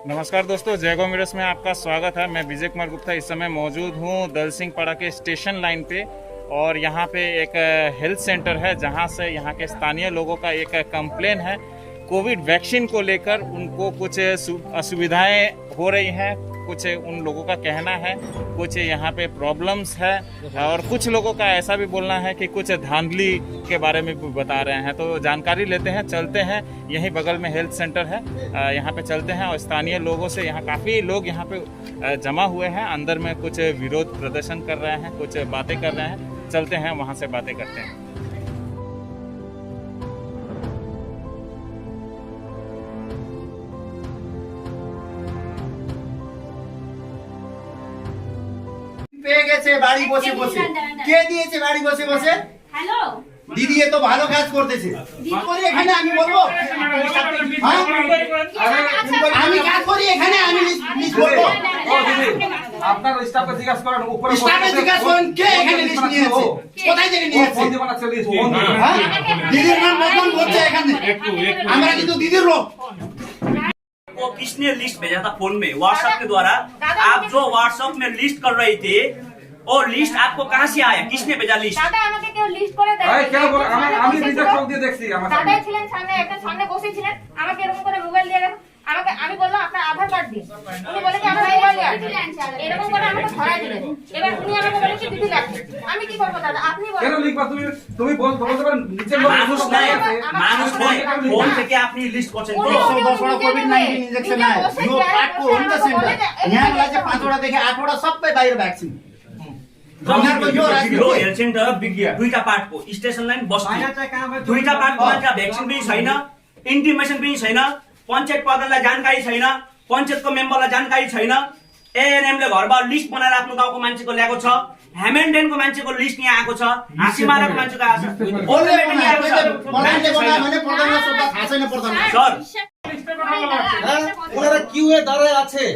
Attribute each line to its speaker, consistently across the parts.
Speaker 1: नमस्कार दोस्तों, जय गौ मीडिया में आपका स्वागत है। मैं विजय कुमार गुप्ता इस समय मौजूद हूँ दल सिंह पाड़ा के स्टेशन लाइन पे, और यहाँ पे एक हेल्थ सेंटर है जहाँ से यहाँ के स्थानीय लोगों का एक कंप्लेन है। कोविड वैक्सीन को लेकर उनको कुछ असुविधाएं हो रही हैं, कुछ उन लोगों का कहना है, कुछ यहाँ पे प्रॉब्लम्स है, और कुछ लोगों का ऐसा भी बोलना है कि कुछ धांधली के बारे में भी बता रहे हैं। तो जानकारी लेते हैं, चलते हैं। यहीं बगल में हेल्थ सेंटर है, यहाँ पे चलते हैं और स्थानीय लोगों से, यहाँ काफ़ी लोग यहाँ पे जमा हुए हैं। अंदर में कुछ विरोध प्रदर्शन कर रहे हैं, कुछ बातें कर रहे हैं। चलते हैं, वहाँ से बातें करते हैं।
Speaker 2: পেয়ে গেছে বাড়ি বসে বসে। কে দিয়েছে বাড়ি বসে বসে?
Speaker 3: হ্যালো
Speaker 2: দিদি এ তো ভালো কাজ করতেছে। করে এখানে আমি বলবো আমি কাজ করি এখানে, আমি লিস্ট বলবো।
Speaker 4: আপনার স্টাফকে জিজ্ঞাসা করেন, উপরে
Speaker 2: স্টাফে জিজ্ঞাসা করেন কে এখানে লিস্ট নিয়েছে, কোথায় থেকে নিয়েছে।
Speaker 4: ফোন দিয়ে বানাচ্ছে লিস্ট।
Speaker 2: হ্যাঁ? দিদির নাম বদনাম করছে এখানে। আমরা কিন্তু দিদির লোক।
Speaker 5: वो किसने लिस्ट भेजा था फोन में व्हाट्सएप के द्वारा? आप जो व्हाट्सएप में लिस्ट कर रहे थे वो लिस्ट आपको कहाँ से आया? किसने भेजा लिस्ट?
Speaker 3: দাদা আমাকে কেউ লিস্ট করে দেয়?
Speaker 4: এই কেন বলে? আমি নিজে চোখ দিয়ে দেখছি। আমার
Speaker 3: দাদাই ছিলেন সামনে, একটা সামনে বসে ছিলেন, আমাকে এরকম করে মোবাইল দিয়ে গেছে। আমাকে আমি বললাম আপনার আধার কার্ড দিন, উনি বলে যে আমার মোবাইল আছে, এরকম করে আমাকে ধরাই দিলেন। এবার উনি আমাকে বলেন কি দিদি লাগবে। আমি কি করব দাদা, আপনি
Speaker 4: কেন
Speaker 3: বলেন।
Speaker 4: লিখবা? তুমি বলতে পারেন নিচে লোক
Speaker 5: মানুষ নাই, মানুষ নাই, फोन থেকে আপনি লিস্ট করছেন তো?
Speaker 2: 110 कोविड-19 इंजेक्शन है। यो पार्ट को होम द सेंटर। यहाँ वाला 5 देखि 8 सबै बाहिर भ्याक्सिन।
Speaker 5: हेल्थ सेन्टर दुईटा पार्टको स्टेसन लाइन बस्ती दुईटा पार्टको मान्छे भ्याक्सिन पनि छैन, इन्टिमेसन पनि छैन, पञ्चायत प्रधानलाई जानकारी छैन, पञ्चायतको मेम्बरलाई जानकारी छैन। एएनएमले घरबाट लिस्ट बनाएर आफ्नो गाउँको मान्छेको ल्याएको छ, हेमेन्डेनको मान्छेको लिस्ट यहाँ आएको छ, हाँसीमाराको मान्छेको आएको छ,
Speaker 2: बोल्ने पनि आएको छ। प्रधानले बोला भने प्रधानलाई सोध्दा थाहा छैन प्रधान।
Speaker 5: सर
Speaker 6: ওনারা কিউএ দাঁড়ায় আছে।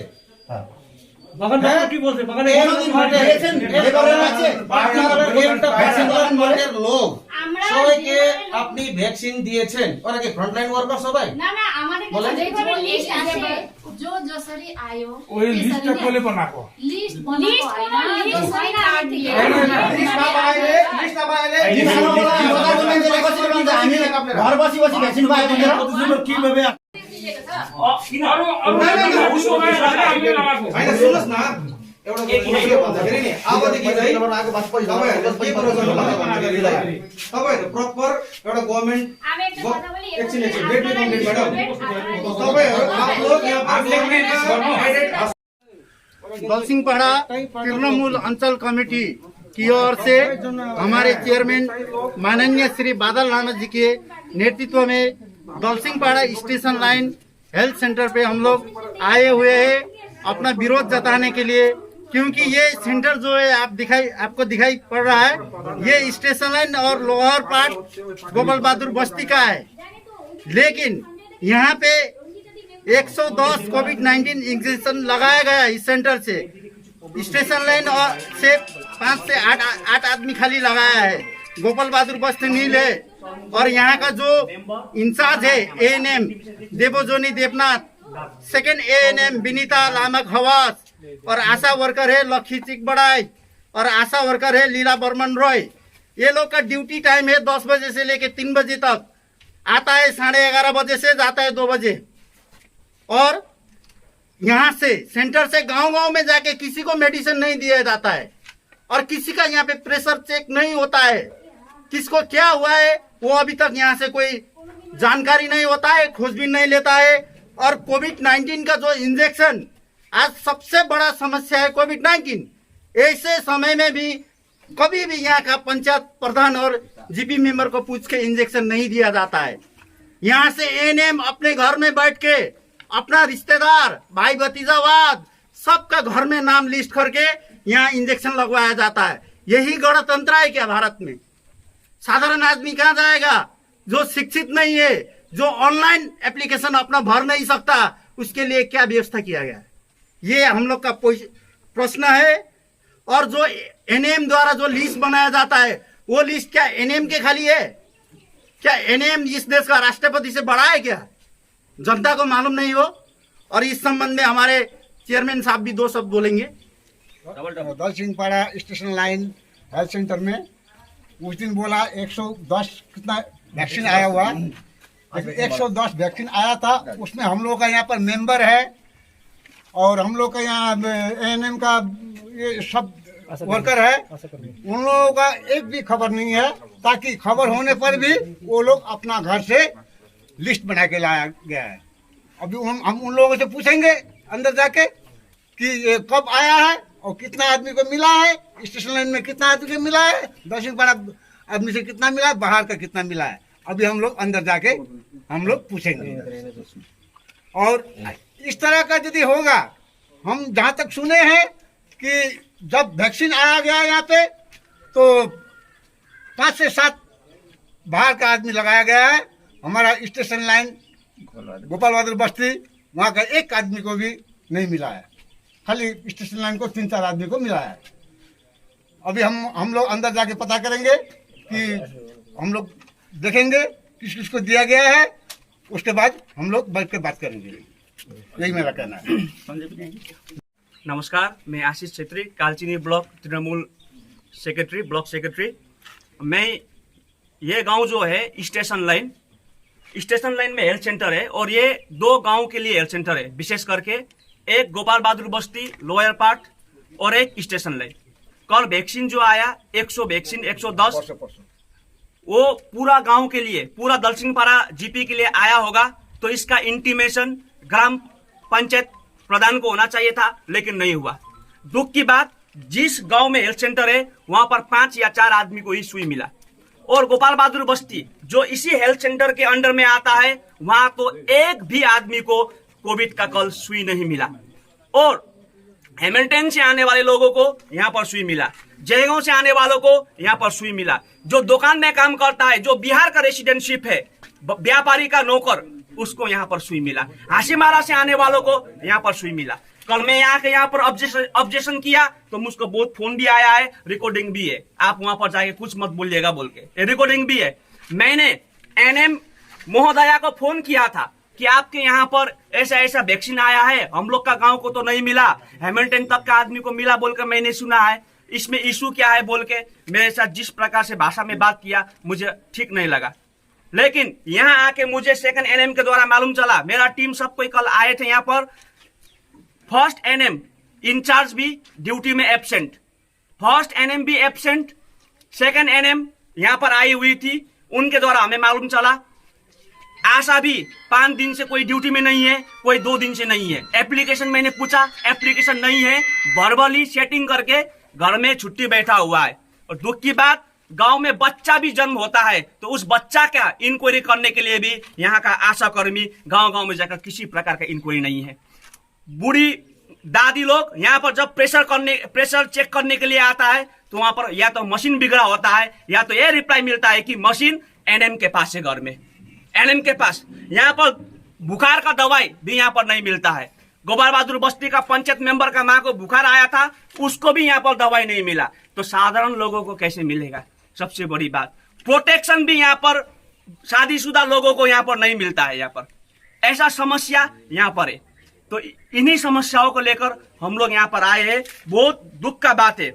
Speaker 6: বাগান বাবা কি বলছে? বাগানে
Speaker 2: কোনদিন ভ্যাকসিন লেবারের আছে।
Speaker 6: আপনারা একটা ভ্যাকসিন ওয়ার্ডের লোক
Speaker 3: আমরা
Speaker 6: সবাইকে আপনি ভ্যাকসিন দিয়েছেন। ওরা কি ফ্রন্টলাইন ওয়ার্কার সবাই?
Speaker 3: না না আমাদের কাছে যেভাবে লিস্ট আছে जो जो सरी आयो
Speaker 7: ওই লিস্টটা কোলে বানাবো।
Speaker 3: लिस्ट लिस्ट सरी कार्ड दिए
Speaker 2: लिस्टमा पाएले लिस्टमा पाएले जिसमा बोला बोल्ने ल्याएको छ भने हामी घर बसी बसी भ्याक्सिन पाए भनेर किভাবে
Speaker 5: किन
Speaker 4: उसको
Speaker 7: हामीले लगाएको।
Speaker 6: हैन सुन्नुस् न, एउटा के भन्छ फेरि नि अबदेखि चाहिँ तपाईहरु प्रपर एउटा गभर्नमेन्ट
Speaker 3: আমি একটা কথা বলি
Speaker 6: एकछिन लेट मी कम्प्लिट मैडम। तपाईहरु आप लोग यहाँ पर
Speaker 2: दल सिंह पाड़ा तृणमूल अंचल कमेटी की ओर से हमारे चेयरमैन माननीय श्री बादल राणा जी के नेतृत्व में दल सिंह पाड़ा स्टेशन लाइन हेल्थ सेंटर पे हम लोग आए हुए हैं अपना विरोध जताने के लिए, क्योंकि ये सेंटर जो है आपको दिखाई पड़ रहा है, ये स्टेशन लाइन और लोअर पार्ट गोपाल बहादुर बस्ती का है। लेकिन यहाँ पे 110 कोविड-19 इंजेक्शन लगाया गया इस सेंटर से। स्टेशन लाइन और से 5 से 8 आदमी खाली लगाया है। गोपाल बहादुर बस्ती नील है, और यहाँ का जो इंचार्ज है ANM Devojoni Devnath, second ANM Vinita Lama Khawas, और आशा वर्कर है लखी चिकबड़ाई, और आशा वर्कर है लीला बर्मन रॉय। ये लोग का ड्यूटी टाइम है 10 बजे से लेके 3 बजे तक। आता है 11:30 बजे से, जाता है 2 बजे। और यहाँ से सेंटर से गांव-गांव में जाके किसी को मेडिसिन नहीं दिया जाता है, और किसी का यहाँ पे प्रेशर चेक नहीं होता है। किसको क्या हुआ है वो अभी तक यहाँ से कोई जानकारी नहीं होता है, खोजबीन नहीं लेता है। और कोविड-19 का जो इंजेक्शन आज सबसे बड़ा समस्या है कोविड-19, ऐसे समय में भी कभी भी यहाँ का पंचायत प्रधान और जीपी मेंबर को पूछ के इंजेक्शन नहीं दिया जाता है। यहाँ से एएनएम अपने घर में बैठ के अपना रिश्तेदार भाई भतीजावाद सबका घर में नाम लिस्ट करके यहाँ इंजेक्शन लगवाया जाता है। यही गणतंत्र है क्या भारत में? साधारण आदमी कहाँ जाएगा जो शिक्षित नहीं है, जो ऑनलाइन एप्लीकेशन अपना भर नहीं सकता, उसके लिए क्या व्यवस्था किया गया है? ये हम लोग का प्रश्न है। और जो एनएम द्वारा जो लिस्ट बनाया जाता है वो लिस्ट क्या एनएम के खाली है? क्या एनएम इस देश का राष्ट्रपति से बड़ा है क्या? जनता को मालूम नहीं हो? और इस संबंध में हमारे चेयरमैन साहब भी 2 शब्द बोलेंगे।
Speaker 6: दल सिंह पाड़ा स्टेशन लाइन हेल्थ सेंटर में उस दिन बोला 110 कितना वैक्सीन आया हुआ, 110 वैक्सीन आया था। उसमें हम लोग का यहाँ पर मेंबर है और हम लोग का यहाँ ANM का ये सब वर्कर है, उन लोगों का एक भी खबर नहीं है, ताकि खबर होने पर भी वो लोग अपना घर से लिस्ट बना के लाया गया है। अभी हम उन लोगों से पूछेंगे अंदर जाके कि ये कब आया है और कितना आदमी को मिला है, स्टेशन लाइन में कितना आदमी को मिला है, दल सिंह पाड़ा आदमी से कितना मिला है, बाहर का कितना मिला है। अभी हम लोग अंदर जाके हम लोग पूछेंगे। और इस तरह का यदि होगा, हम जहाँ तक सुने हैं कि जब वैक्सीन आया गया यहाँ पे तो 5 से 7 बाहर का आदमी लगाया गया है। हमारा स्टेशन लाइन गोपाल बहादुर बस्ती वहाँ का एक आदमी को भी नहीं मिला है, खाली स्टेशन लाइन को 3-4 आदमी को मिला है। अभी हम लोग अंदर जाके पता करेंगे कि हम लोग देखेंगे किस किस को दिया गया है, उसके बाद हम लोग बैठ के बात करेंगे। यही मेरा कहना है।
Speaker 5: नमस्कार, मैं Ashish Chhetri, Kalchini block Trinamool secretary, block secretary. मैं ये गांव जो है स्टेशन लाइन में हेल्थ सेंटर है और ये 2 गांव के लिए हेल्थ सेंटर है, विशेष करके एक गोपाल बहादुर बस्ती लोअर पार्ट और एक स्टेशन लाइन। कल वैक्सीन जो आया 100 वैक्सीन 110 वो पूरा गांव के लिए, पूरा दल सिंह पाड़ा जीपी के लिए आया होगा, तो इसका इंटीमेशन ग्राम पंचायत प्रधान को होना चाहिए था, लेकिन नहीं हुआ। दुख की बात, जिस गांव में हेल्थ सेंटर है वहां पर 5 या 4 आदमी को ही सुई मिला और गोपाल बहादुर बस्ती जो इसी हेल्थ सेंटर के अंडर में आता है वहां तो एक भी आदमी को कोविड का कल सुई नहीं मिला। और हैमिल्टन से आने वाले लोगों को यहाँ पर सुई मिला, जयगांव से आने वालों को यहाँ पर सुई मिला, जो दुकान में काम करता है, जो बिहार का रेसिडेंटशिप है, व्यापारी का नौकर, उसको यहाँ पर सुई मिला, हासीमारा से आने वालों को यहाँ पर सुई मिला। कल मैं यहाँ पर ऑब्जेक्शन किया तो मुझको बहुत फोन भी आया है, रिकॉर्डिंग भी है, आप वहां पर जाके कुछ मत बोलिएगा बोल के रिकॉर्डिंग भी है। मैंने NM महोदया को फोन किया था कि आपके यहाँ पर ऐसा ऐसा वैक्सीन आया है, हम लोग का गांव को तो नहीं मिला, हैमिल्टन तक का आदमी को मिला बोलकर मैंने सुना है, इसमें इशू क्या है बोल के मेरे साथ जिस प्रकार से भाषा में बात किया मुझे ठीक नहीं लगा। लेकिन यहाँ आके मुझे सेकंड NM के द्वारा मालूम चला, मेरा टीम सब कोई कल आए थे यहाँ पर, फर्स्ट NM इंचार्ज भी ड्यूटी में एब्सेंट, फर्स्ट NM भी एब्सेंट, सेकंड NM यहाँ पर आई हुई थी, उनके द्वारा हमें मालूम चला। आशा भी 5 दिन से कोई ड्यूटी में नहीं है, कोई 2 दिन से नहीं है। एप्लीकेशन मैंने पूछा, एप्लीकेशन नहीं है, वर्बली सेटिंग करके घर में छुट्टी बैठा हुआ है। और दुख की बात, गांव में बच्चा भी जन्म होता है तो उस बच्चा का इंक्वायरी करने के लिए भी यहाँ का आशा कर्मी गांव में जाकर किसी प्रकार का इंक्वायरी नहीं है। बूढ़ी दादी लोग यहाँ पर जब प्रेशर चेक करने के लिए आता है तो वहां पर या तो मशीन बिगड़ा होता है या तो ये रिप्लाई मिलता है कि मशीन NM के पास है, घर में NM के पास। यहाँ पर बुखार का दवाई भी यहाँ पर नहीं मिलता है। गोपाल बहादुर बस्ती का पंचायत मेंबर का माँ को बुखार आया था, उसको भी यहाँ पर दवाई नहीं मिला, तो साधारण लोगों को कैसे मिलेगा। सबसे बड़ी बात, प्रोटेक्शन भी यहाँ पर शादीशुदा लोगों को यहाँ पर नहीं मिलता है। यहाँ पर ऐसा समस्या यहाँ पर है, तो इन्हीं समस्याओं को लेकर हम लोग यहाँ पर आए हैं। बहुत दुख का बात है,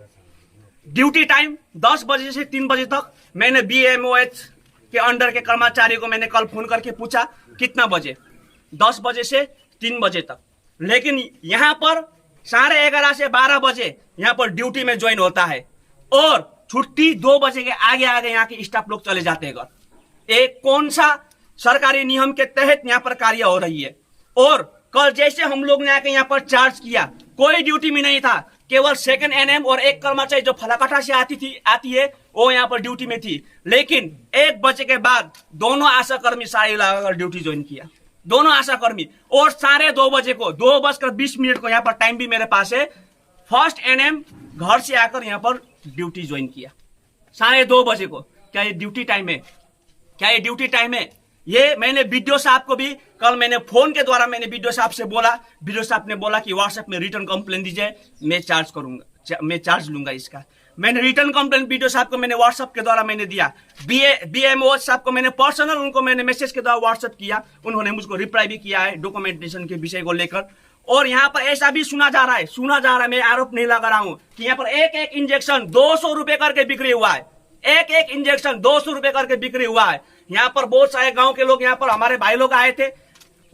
Speaker 5: ड्यूटी टाइम 10 बजे से 3 बजे तक। मैंने BMOH के अंडर के कर्मचारी को मैंने कल फोन करके पूछा कितना बजे, 10 बजे से 3 बजे तक, लेकिन यहाँ पर 11:30 से 12 बजे यहाँ पर ड्यूटी में ज्वाइन होता है और छुट्टी 2 बजे के आगे यहाँ के स्टाफ लोग चले जाते हैं घर। एक कौन सा सरकारी नियम के तहत यहाँ पर कार्य हो रही है। और कल जैसे हम लोग ने आके यहाँ पर चार्ज किया, कोई ड्यूटी में नहीं था, केवल सेकंड NM और एक कर्मचारी जो फलाकाटा से आती है वो यहाँ पर ड्यूटी में थी। लेकिन 1 बजे के बाद दोनों आशा कर्मी सारे लगाकर ड्यूटी ज्वाइन किया, दोनों आशा कर्मी। और 2:30 बजे को 2:20 को यहाँ पर टाइम भी मेरे पास है, फर्स्ट NM घर से आकर यहाँ पर ड्यूटी ज्वाइन किया 2:30 बजे को। क्या ये ड्यूटी टाइम है? क्या ये ड्यूटी टाइम है? ये मैंने वीडियो साहब को भी कल मैंने फोन के द्वारा मैंने वीडियो साहब से बोला, वीडियो साहब ने बोला कि व्हाट्सएप में रिटर्न कंप्लेन दीजिए, मैं चार्ज करूंगा, मैं चार्ज लूंगा इसका। मैंने रिटर्न कंप्लेंट वीडियो साहब को मैंने व्हाट्सएप के द्वारा मैंने दिया, BMO साहब को मैंने पर्सनल उनको मैंने मैसेज के द्वारा व्हाट्सएप किया, उन्होंने मुझको रिप्लाई भी किया है डॉक्यूमेंटेशन के विषय को लेकर। और यहाँ पर ऐसा भी सुना जा रहा है, मैं आरोप नहीं लगा रहा हूँ कि यहाँ पर एक इंजेक्शन 200 रुपए करके बिक्री हुआ है, एक इंजेक्शन 200 रुपए करके बिक्री हुआ है। यहाँ पर बहुत सारे गाँव के लोग, यहाँ पर हमारे भाई लोग आए थे,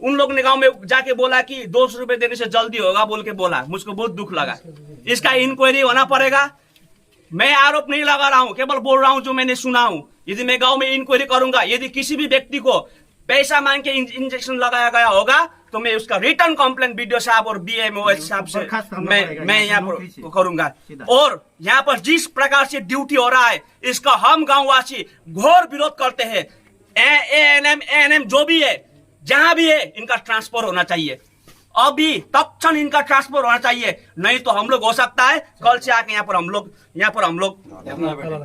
Speaker 5: उन लोग ने गांव में जाके बोला कि 200 रुपए देने से जल्दी होगा बोल के बोला, मुझको बहुत दुख लगा। इसका इंक्वायरी होना पड़ेगा। मैं आरोप नहीं लगा रहा हूं, केवल बोल रहा हूं जो मैंने सुना हूं। यदि मैं गांव में इंक्वायरी करूंगा, यदि किसी भी व्यक्ति को पैसा मांग के इंजेक्शन लगाया गया होगा तो मैं उसका रिटर्न कंप्लेंट वीडियो साहब और BMO साहब से मैं यहाँ पर करूंगा। और यहाँ पर जिस प्रकार से ड्यूटी हो रहा है इसका हम गाँववासी घोर विरोध करते हैं। ANM जो भी है, जहां भी है, इनका ट्रांसफर होना चाहिए, अभी तत्क्षण इनका ट्रांसफर होना चाहिए। नहीं तो हम लोग हो सकता है कल से आके यहाँ पर हम लोग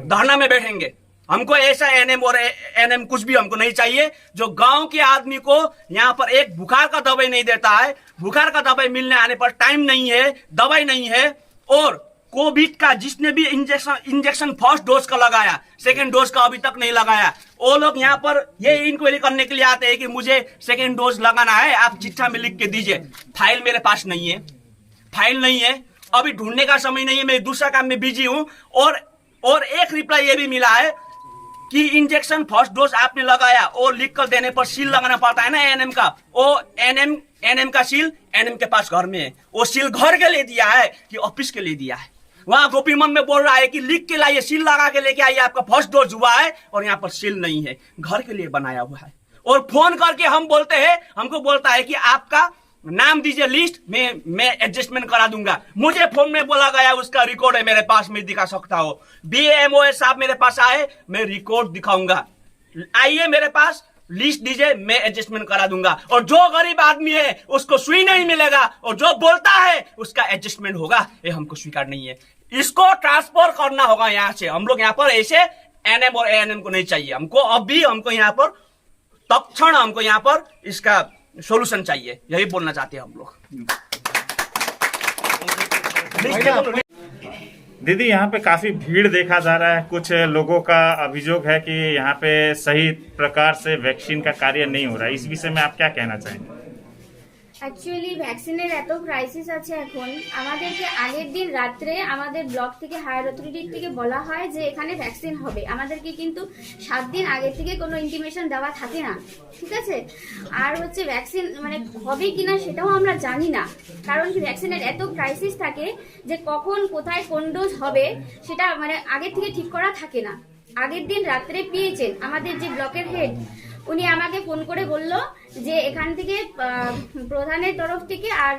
Speaker 5: धरना में बैठेंगे। हमको ऐसा ANM और ANM कुछ भी हमको नहीं चाहिए जो गांव के आदमी को यहाँ पर एक बुखार का दवाई नहीं देता है, बुखार का दवाई मिलने आने पर टाइम नहीं है, दवाई नहीं है। और कोविड का जिसने भी इंजेक्शन फर्स्ट डोज का लगाया, सेकंड डोज का अभी तक नहीं लगाया, वो लोग यहाँ पर ये इंक्वायरी करने के लिए आते हैं कि मुझे सेकंड डोज लगाना है, आप चिट्ठा में लिख के दीजिए। फाइल मेरे पास नहीं है, फाइल नहीं है, अभी ढूंढने का समय नहीं है, मैं दूसरा काम में बिजी हूँ। और एक रिप्लाई ये भी मिला है कि इंजेक्शन फर्स्ट डोज आपने लगाया और लिख कर देने पर सील लगाना पड़ता है ना ANM का, वो ANM का सील ANM के पास घर में है, वो सील घर के लिए दिया है कि ऑफिस के लिए दिया है। वहां गोपीमन में बोल रहा है कि लिख के लाइए, सील लगा के लेके आइए, आपका फर्स्ट डोज हुआ है, और यहाँ पर सील नहीं है, घर के लिए बनाया हुआ है। और फोन करके हम बोलते हैं, हमको बोलता है कि आपका नाम दीजिए लिस्ट, मैं एडजस्टमेंट करा दूंगा। मुझे फोन में बोला गया, उसका रिकॉर्ड है मेरे पास, मैं दिखा सकता हूँ। BMO साहब मेरे पास आए, मैं रिकॉर्ड दिखाऊंगा, आइए मेरे पास, लिस्ट दीजिए, मैं एडजस्टमेंट करा दूंगा। और जो गरीब आदमी है उसको सुई नहीं मिलेगा, और जो बोलता है उसका एडजस्टमेंट होगा, ये हमको स्वीकार नहीं है। इसको ट्रांसफर करना होगा यहाँ से। हम लोग यहाँ पर ऐसे ANM और ANM को नहीं चाहिए, हमको यहाँ पर तत्क्षण हमको यहाँ पर इसका सोल्यूशन चाहिए, यही बोलना चाहते हैं हम लोग।
Speaker 1: दीदी, यहाँ पे काफी भीड़ देखा जा रहा है, कुछ लोगों का अभियोग है कि यहाँ पे सही प्रकार से वैक्सीन का कार्य नहीं हो रहा है, इस विषय में आप क्या कहना चाहेंगे?
Speaker 8: অ্যাকচুয়ালি ভ্যাকসিনের এত ক্রাইসিস আছে এখন। আমাদেরকে আগের দিন রাত্রে আমাদের ব্লক থেকে হায়ার অথরিটির থেকে বলা হয় যে এখানে ভ্যাকসিন হবে, আমাদেরকে কিন্তু 7 দিন আগে থেকে কোনো ইন্টিমেশন দেওয়া থাকে না, ঠিক আছে। আর হচ্ছে ভ্যাকসিন মানে হবে কিনা সেটাও আমরা জানি না, কারণ কি ভ্যাকসিনের এত ক্রাইসিস থাকে যে কখন কোথায় কোন ডোজ হবে সেটা মানে আগের থেকে ঠিক করা থাকে না। আগের দিন রাত্রে পেয়েছেন আমাদের যে ব্লকের হেড, উনি আমাকে ফোন করে বলল যে এখান থেকে প্রধানের তরফ থেকে আর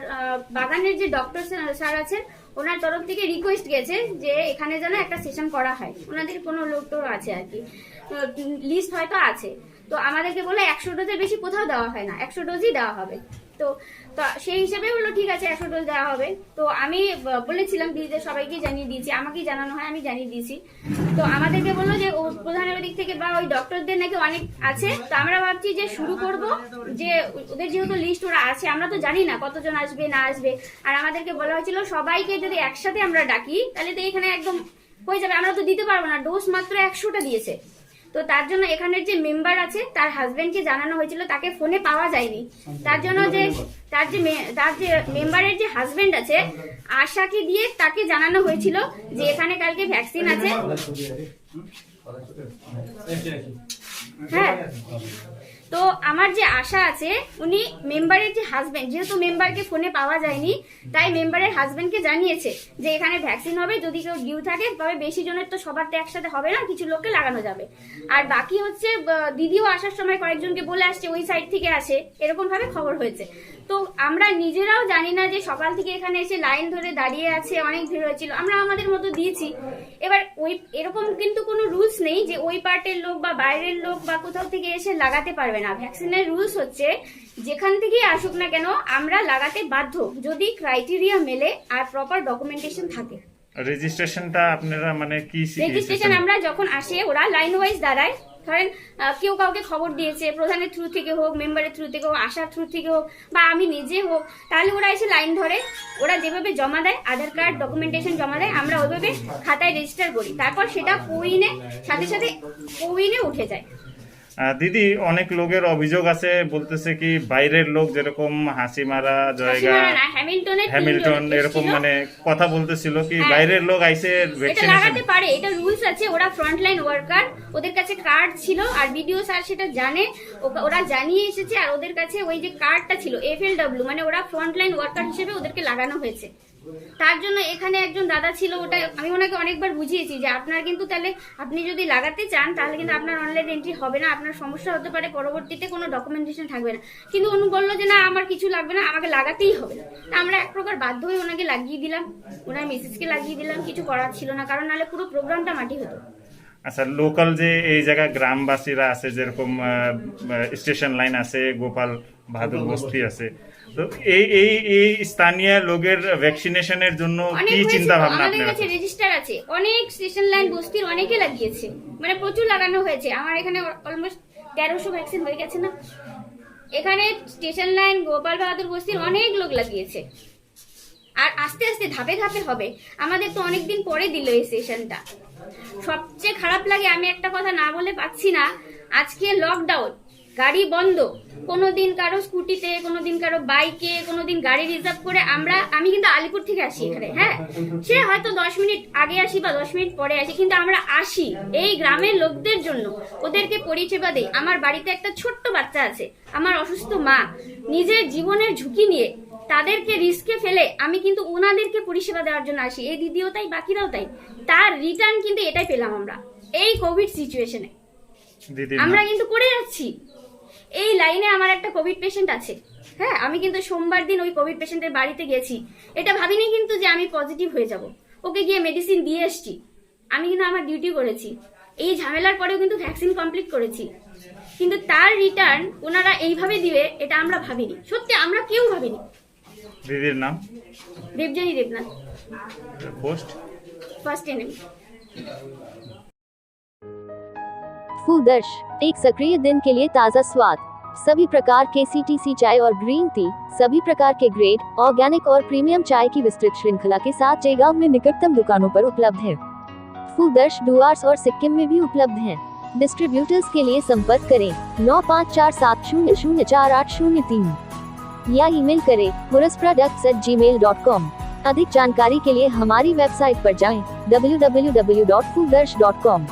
Speaker 8: বাগানের যে ডক্টর স্যার আছেন ওনার তরফ থেকে রিকোয়েস্ট গেছে যে এখানে যেন একটা সেশন করা হয়, ওনাদের কোনো লোক তো আছে আর কি, লিস্ট হয়তো আছে। তো আমাদেরকে বলে 100 ডোজের বেশি কোথাও দেওয়া হয় না, 100 ডোজই দেওয়া হবে। তো সেই হিসেবে বললো ঠিক আছে 100 ডোজ দেওয়া হবে। তো আমি বলেছিলাম দিদিদের সবাইকে জানিয়ে দিয়েছি, আমাকেই জানানো হয়, আমি জানিয়ে দিয়েছি। তো আমাদেরকে বললো যে ও প্রধানের দিক থেকে বা ওই ডক্টরদের নাকি অনেক আছে। তো আমরা ভাবছি যে শুরু করব, যে ওদের যেহেতু লিস্ট ওরা আছে, আমরা তো জানি না কতজন আসবে না আসবে। আর আমাদেরকে বলা হয়েছিল সবাইকে যদি একসাথে আমরা ডাকি তাহলে তো এখানে একদম হয়ে যাবে, আমরা তো দিতে পারবো না, ডোজ মাত্র 100টা দিয়েছে। তো তার জন্য এখানের যে মেম্বার আছে তার হাজবেন্ডকে জানানো হয়েছিল, তাকে ফোনে পাওয়া যায়নি। তার জন্য যে তার যে মেম্বারের যে হাজবেন্ড আছে আশাকে দিয়ে তাকে জানানো হয়েছিল যে এখানে কালকে ভ্যাকসিন আছে। হ্যাঁ, তো আমার যে আশা আছে উনি মেম্বারের যে হাজবেন্ড, যেহেতু মেম্বারকে ফোনে পাওয়া যায়নি তাই মেম্বারের হাজবেন্ডকে জানিয়েছে যে এখানে ভ্যাকসিন হবে, যদি কেউ ডিউ থাকে তবে বেশি জনের তো সবার তো একসাথে হবে না, কিছু লোককে লাগানো যাবে। আর বাকি হচ্ছে দিদিও আসার সময় কয়েকজনকে বলে আসছে ওই সাইড থেকে আসে, এরকম ভাবে খবর হয়েছে। তো আমরা নিজেরাও জানি না যে সকাল থেকে এখানে এসে লাইন ধরে দাঁড়িয়ে আছে, অনেক ভিড় হয়েছিল, আমরা আমাদের মতো দিয়েছি। এবার ওই এরকম কিন্তু কোনো রুলস নেই যে ওই পার্টের লোক বা বাইরের লোক বা কোথাও থেকে এসে লাগাতে পারবে না। ভ্যাকসিনের রুলস হচ্ছে যেখান থেকেই আসুক না কেন আমরা লাগাতে বাধ্য, যদি ক্রাইটেরিয়া মেলে আর প্রপার ডকুমেন্টেশন থাকে।
Speaker 1: রেজিস্ট্রেশনটা আপনারা মানে কি
Speaker 8: রেজিস্ট্রেশন আমরা যখন আসে ওরা লাইন ওয়াইজ দাঁড়ায়, ধরেন কেউ কাউকে খবর দিয়েছে, প্রধানের থ্রু থেকে হোক, মেম্বারের থ্রু থেকে হোক, আশার থ্রু থেকে হোক, বা আমি নিজে হোক, তাহলে ওরা এসে লাইন ধরে, ওরা যেভাবে জমা দেয় আধার কার্ড ডকুমেন্টেশন জমা দেয়, আমরা ওইভাবে খাতায় রেজিস্টার করি, তারপর সেটা কোউইনে সাথে সাথে কোউইনে উঠে যায়।
Speaker 1: দিদি, অনেক লোকের অভিযোগ আছে, বলতেছে কি বাইরের লোক যেরকম হাসিমারা, জয়গা, হ্যামিল্টন এরকম মানে কথা বলতেছিল কি বাইরের লোক আইসে
Speaker 8: এটা
Speaker 1: ভ্যাকসিনেশন
Speaker 8: লাগাতে পারে, এটা রুলস আছে, ওরা ফ্রন্টলাইন ওয়ার্কার, ওদের কাছে কার্ড ছিল, আর বিডিও স্যার সেটা জানে, ওরা জানিয়ে এসেছে, আর ওদের কাছে ওই যে কার্ডটা ছিল FLW, মানে ওরা ফ্রন্টলাইন ওয়ার্কার হিসেবে ওদেরকে লাগানো হয়েছে। তার জন্য এখানে একজন দাদা ছিল, ওটা আমি ওনাকে অনেকবার বুঝিয়েছি যে আপনার কিন্তু তাহলে আপনি যদি লাগাতে চান তাহলে কিন্তু আপনার অনলাইন এন্ট্রি হবে না, আপনার সমস্যা হতে পারে, পরবর্তীতে কোনো ডকুমেন্টেশন থাকবে না। কিন্তু উনি বললো যে না আমার কিছু লাগবে না, আমাকে লাগাতেই হবে। তা আমরা এক প্রকার বাধ্য হয়ে ওনাকে লাগিয়ে দিলাম, ওনার মিসেসকে লাগিয়ে দিলাম, কিছু করার ছিল না, কারণ নাহলে পুরো প্রোগ্রামটা মাটি হতো।
Speaker 1: আচ্ছা, লোকাল যে এই জায়গা গ্রামবাসীরা আছে, যেরকম স্টেশন লাইন আছে, গোপাল বাহাদুর বস্তি আছে, তো এই স্থানীয় লোকের ভ্যাকসিনেশনের জন্য কি চিন্তা ভাবনা
Speaker 8: আমাদের
Speaker 1: আপনারা?
Speaker 8: কাছে রেজিস্টার আছে, অনেক স্টেশন লাইন বস্তির অনেকে লাগিয়েছে, মানে প্রচুর লাগানো হয়েছে। আমার এখানে অলমোস্ট 1300 ভ্যাকসিন হয়ে গেছে না। এখানে স্টেশন লাইন গোপাল বাহাদুর বস্তির অনেক লোক লাগিয়েছে, আর আস্তে আস্তে ধাপে ধাপে হবে। আমাদের তো অনেকদিন পরে দিল এই সেশনটা। সবচেয়ে খারাপ লাগে, আমি একটা কথা না বলে পাচ্ছি না, আজকে লকডাউন, গাড়ি বন্ধ, কোনোদিন কারো স্কুটিতে, কোনোদিন কারো বাইকে, কোনোদিন গাড়ি রিজার্ভ করে আমি কিন্তু আলিপুর থেকে আসি এখানে, হ্যাঁ, সে হয়তো 10 মিনিট আগে আসি বা 10 মিনিট পরে আসি, কিন্তু আমরা আসি এই গ্রামের লোকদের জন্য, ওদেরকে পরিষেবা দেই। আমার বাড়িতে একটা ছোট্ট বাচ্চা আছে, আমার অসুস্থ মা, নিজের জীবনের ঝুঁকি নিয়ে তাদেরকে রিস্কে ফেলে আমি কিন্তু ওনাদেরকে পরিষেবা দেওয়ার জন্য আসি। এই দিদিও তাই, বাকিরাও তাই। তার রিটার্ন কিন্তু এটাই পেলাম আমরা এই কোভিড সিচুয়েশনে। আমরা কিন্তু করে যাচ্ছি। এই লাইনে আমার একটা কোভিড পেশেন্ট আছে, হ্যাঁ, আমি কিন্তু সোমবার দিন ওই কোভিড পেশেন্টের বাড়িতে গেছি। এটা ভাবিনি কিন্তু যে আমি পজিটিভ হয়ে যাব, ওকে গিয়ে মেডিসিন দিয়ে এসছি, আমি কিন্তু আমার ডিউটি করেছি। এই ঝামেলার পরেও কিন্তু ভ্যাকসিন কমপ্লিট করেছি, কিন্তু তার রিটার্ন ওনারা এইভাবে দিবে এটা আমরা ভাবিনি, সত্যি আমরা কেউ ভাবিনি।
Speaker 1: দিদির নাম?
Speaker 8: Debjani Debnath,
Speaker 1: post
Speaker 8: first ANM.
Speaker 9: फूलदर्श, एक सक्रिय दिन के लिए ताज़ा स्वाद, सभी प्रकार के CTC चाय और ग्रीन टी, सभी प्रकार के ग्रेड, ऑर्गेनिक और प्रीमियम चाय की विस्तृत श्रृंखला के साथ जयगांव में निकटतम दुकानों पर उपलब्ध है। फूलदर्श डुआर्स और सिक्किम में भी उपलब्ध है। डिस्ट्रीब्यूटर्स के लिए संपर्क करें 9547004803 या ईमेल करें hurusproducts@gmail.com। अधिक जानकारी के लिए हमारी वेबसाइट पर जाएं www.fooddarsh.com।